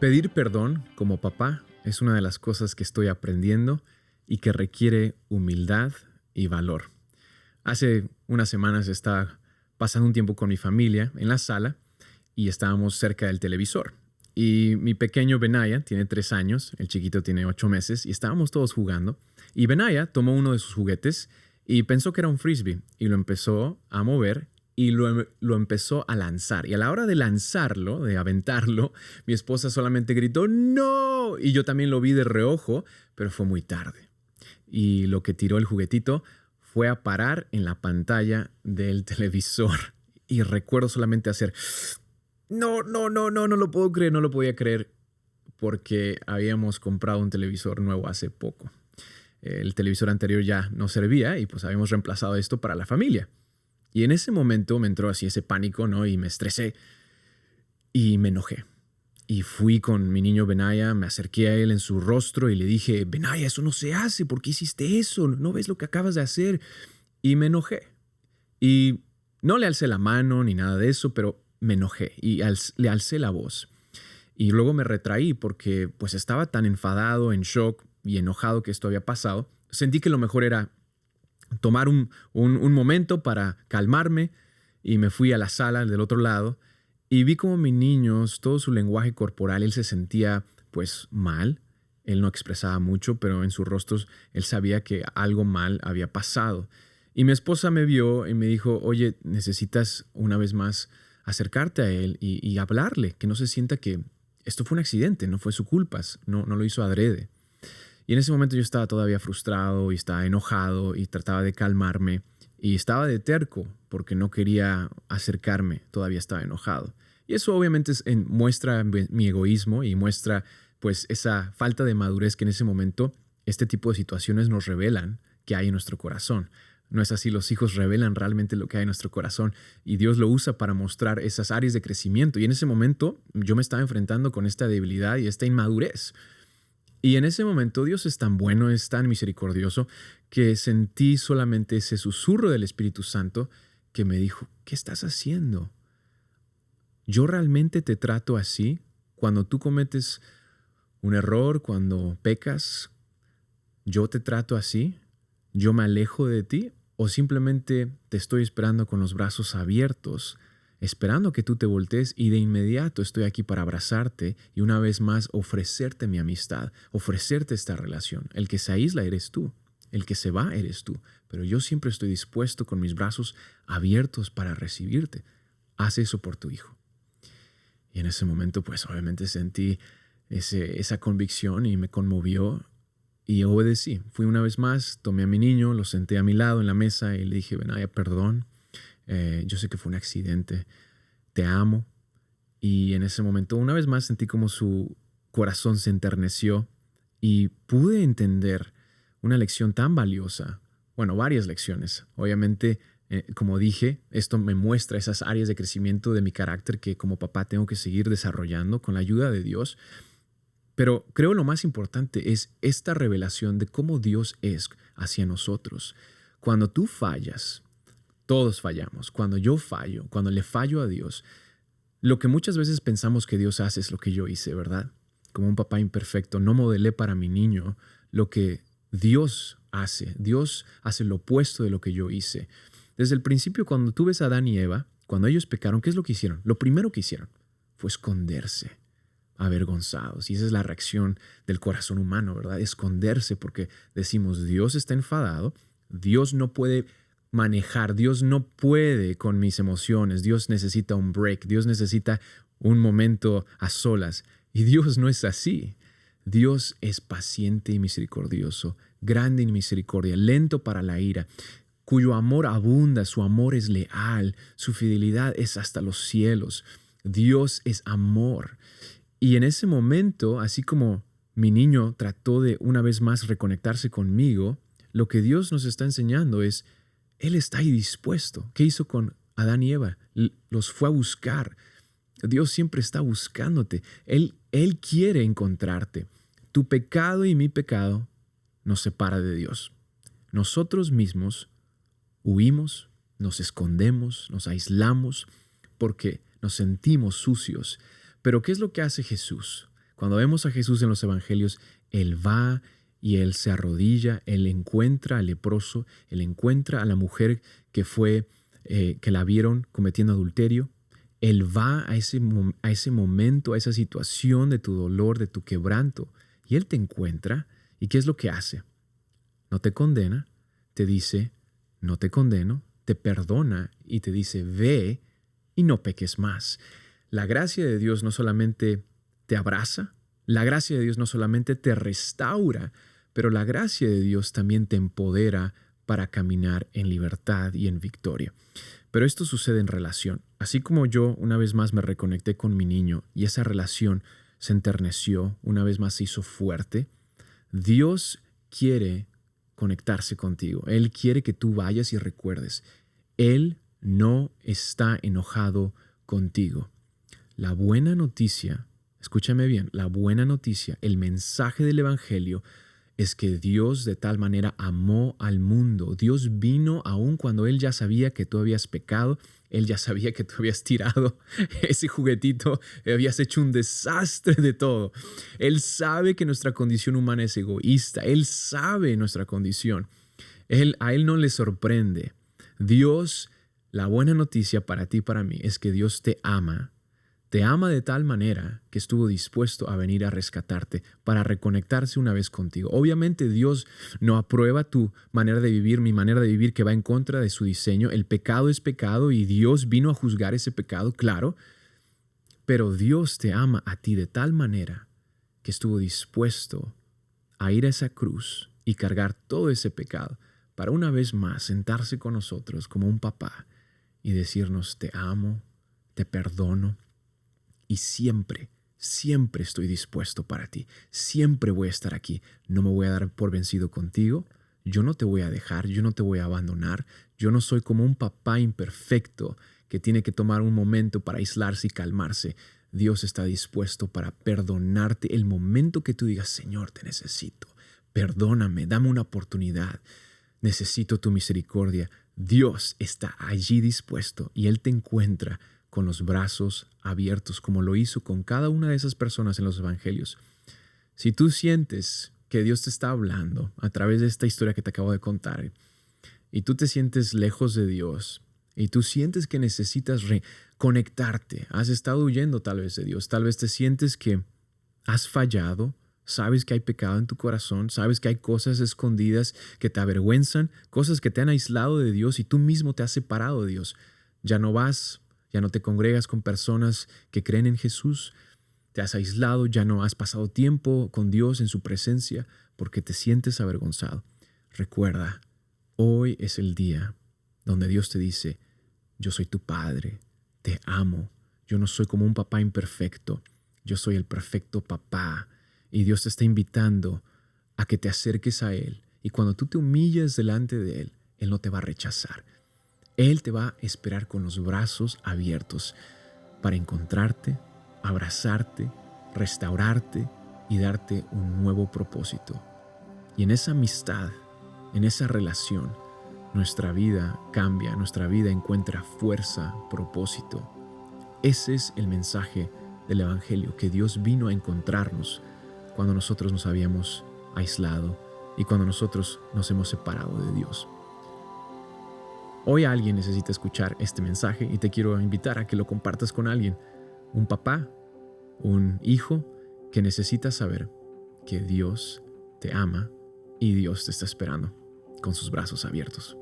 Pedir perdón como papá es una de las cosas que estoy aprendiendo y que requiere humildad y valor. Hace unas semanas estaba pasando un tiempo con mi familia en la sala y estábamos cerca del televisor. Y mi pequeño Benaya tiene 3 años, el chiquito tiene 8 meses, y estábamos todos jugando. Y Benaya tomó uno de sus juguetes y pensó que era un frisbee y lo empezó a mover y lo empezó a lanzar. Y a la hora de lanzarlo, de aventarlo, mi esposa solamente gritó ¡No! Y yo también lo vi de reojo, pero fue muy tarde. Y lo que tiró el juguetito fue a parar en la pantalla del televisor. Y recuerdo solamente hacer no, no, no, no, no lo puedo creer, no lo podía creer porque habíamos comprado un televisor nuevo hace poco. El televisor anterior ya no servía y pues habíamos reemplazado esto para la familia. Y en ese momento me entró así ese pánico, ¿no? Y me estresé y me enojé. Y fui con mi niño Benaya, me acerqué a él en su rostro y le dije, Benaya, eso no se hace, ¿por qué hiciste eso? ¿No ves lo que acabas de hacer? Y me enojé. Y no le alcé la mano ni nada de eso, pero me enojé y le alcé la voz. Y luego me retraí porque pues estaba tan enfadado, en shock y enojado que esto había pasado. Sentí que lo mejor era tomar un momento para calmarme y me fui a la sala del otro lado y vi como mis niños, todo su lenguaje corporal, él se sentía pues mal. Él no expresaba mucho, pero en sus rostros él sabía que algo mal había pasado. Y mi esposa me vio y me dijo, oye, necesitas una vez más acercarte a él y hablarle, que no se sienta que esto fue un accidente, no fue su culpa, no lo hizo adrede. Y en ese momento yo estaba todavía frustrado y estaba enojado y trataba de calmarme y estaba de terco porque no quería acercarme, todavía estaba enojado. Y eso obviamente muestra mi egoísmo y muestra pues esa falta de madurez que en ese momento este tipo de situaciones nos revelan que hay en nuestro corazón. No es así, los hijos revelan realmente lo que hay en nuestro corazón y Dios lo usa para mostrar esas áreas de crecimiento. Y en ese momento yo me estaba enfrentando con esta debilidad y esta inmadurez. Y en ese momento Dios es tan bueno, es tan misericordioso, que sentí solamente ese susurro del Espíritu Santo que me dijo, ¿qué estás haciendo? ¿Yo realmente te trato así? Cuando tú cometes un error, cuando pecas, ¿yo te trato así? ¿Yo me alejo de ti? ¿O simplemente te estoy esperando con los brazos abiertos, esperando que tú te voltees y de inmediato estoy aquí para abrazarte y una vez más ofrecerte mi amistad, ofrecerte esta relación? El que se aísla eres tú, el que se va eres tú, pero yo siempre estoy dispuesto con mis brazos abiertos para recibirte. Haz eso por tu hijo. Y en ese momento pues obviamente sentí esa convicción y me conmovió. Y obedecí. Fui una vez más, tomé a mi niño, lo senté a mi lado en la mesa y le dije, Benaya, perdón, yo sé que fue un accidente, te amo. Y en ese momento, una vez más, sentí como su corazón se enterneció y pude entender una lección tan valiosa. Bueno, varias lecciones. Obviamente, como dije, esto me muestra esas áreas de crecimiento de mi carácter que como papá tengo que seguir desarrollando con la ayuda de Dios. Pero creo lo más importante es esta revelación de cómo Dios es hacia nosotros. Cuando tú fallas, todos fallamos. Cuando yo fallo, cuando le fallo a Dios, lo que muchas veces pensamos que Dios hace es lo que yo hice, ¿verdad? Como un papá imperfecto, no modelé para mi niño lo que Dios hace. Dios hace lo opuesto de lo que yo hice. Desde el principio, cuando tú ves a Adán y Eva, cuando ellos pecaron, ¿qué es lo que hicieron? Lo primero que hicieron fue esconderse, avergonzados. Y esa es la reacción del corazón humano, ¿verdad? Esconderse porque decimos, Dios está enfadado, Dios no puede manejar, Dios no puede con mis emociones, Dios necesita un break, Dios necesita un momento a solas. Y Dios no es así. Dios es paciente y misericordioso, grande en misericordia, lento para la ira, cuyo amor abunda, su amor es leal, su fidelidad es hasta los cielos. Dios es amor. Y en ese momento, así como mi niño trató de una vez más reconectarse conmigo, lo que Dios nos está enseñando es, Él está ahí dispuesto. ¿Qué hizo con Adán y Eva? Los fue a buscar. Dios siempre está buscándote. Él quiere encontrarte. Tu pecado y mi pecado nos separa de Dios. Nosotros mismos huimos, nos escondemos, nos aislamos porque nos sentimos sucios. Pero ¿qué es lo que hace Jesús? Cuando vemos a Jesús en los evangelios, Él va y Él se arrodilla, Él encuentra al leproso, Él encuentra a la mujer que la vieron cometiendo adulterio. Él va a ese momento, a esa situación de tu dolor, de tu quebranto, y Él te encuentra. ¿Y qué es lo que hace? No te condena, te dice, no te condeno, te perdona y te dice, ve y no peques más. La gracia de Dios no solamente te abraza, la gracia de Dios no solamente te restaura, pero la gracia de Dios también te empodera para caminar en libertad y en victoria. Pero esto sucede en relación. Así como yo una vez más me reconecté con mi niño y esa relación se enterneció, una vez más se hizo fuerte, Dios quiere conectarse contigo. Él quiere que tú vayas y recuerdes. Él no está enojado contigo. La buena noticia, escúchame bien, la buena noticia, el mensaje del Evangelio es que Dios de tal manera amó al mundo. Dios vino aun cuando Él ya sabía que tú habías pecado, Él ya sabía que tú habías tirado ese juguetito, habías hecho un desastre de todo. Él sabe que nuestra condición humana es egoísta, Él sabe nuestra condición. A Él no le sorprende. Dios, la buena noticia para ti y para mí es que Dios te ama de tal manera que estuvo dispuesto a venir a rescatarte para reconectarse una vez contigo. Obviamente Dios no aprueba tu manera de vivir, mi manera de vivir que va en contra de su diseño. El pecado es pecado y Dios vino a juzgar ese pecado, claro. Pero Dios te ama a ti de tal manera que estuvo dispuesto a ir a esa cruz y cargar todo ese pecado para una vez más sentarse con nosotros como un papá y decirnos te amo, te perdono. Y siempre, siempre estoy dispuesto para ti. Siempre voy a estar aquí. No me voy a dar por vencido contigo. Yo no te voy a dejar. Yo no te voy a abandonar. Yo no soy como un papá imperfecto que tiene que tomar un momento para aislarse y calmarse. Dios está dispuesto para perdonarte el momento que tú digas, Señor, te necesito. Perdóname, dame una oportunidad. Necesito tu misericordia. Dios está allí dispuesto y Él te encuentra con los brazos abiertos, como lo hizo con cada una de esas personas en los evangelios. Si tú sientes que Dios te está hablando a través de esta historia que te acabo de contar, y tú te sientes lejos de Dios, y tú sientes que necesitas reconectarte, has estado huyendo tal vez de Dios, tal vez te sientes que has fallado, sabes que hay pecado en tu corazón, sabes que hay cosas escondidas que te avergüenzan, cosas que te han aislado de Dios y tú mismo te has separado de Dios. Ya no te congregas con personas que creen en Jesús, te has aislado, ya no has pasado tiempo con Dios en su presencia porque te sientes avergonzado. Recuerda, hoy es el día donde Dios te dice, yo soy tu Padre, te amo, yo no soy como un papá imperfecto, yo soy el perfecto papá y Dios te está invitando a que te acerques a Él y cuando tú te humilles delante de Él, Él no te va a rechazar. Él te va a esperar con los brazos abiertos para encontrarte, abrazarte, restaurarte y darte un nuevo propósito. Y en esa amistad, en esa relación, nuestra vida cambia, nuestra vida encuentra fuerza, propósito. Ese es el mensaje del Evangelio, que Dios vino a encontrarnos cuando nosotros nos habíamos aislado y cuando nosotros nos hemos separado de Dios. Hoy alguien necesita escuchar este mensaje y te quiero invitar a que lo compartas con alguien, un papá, un hijo que necesita saber que Dios te ama y Dios te está esperando con sus brazos abiertos.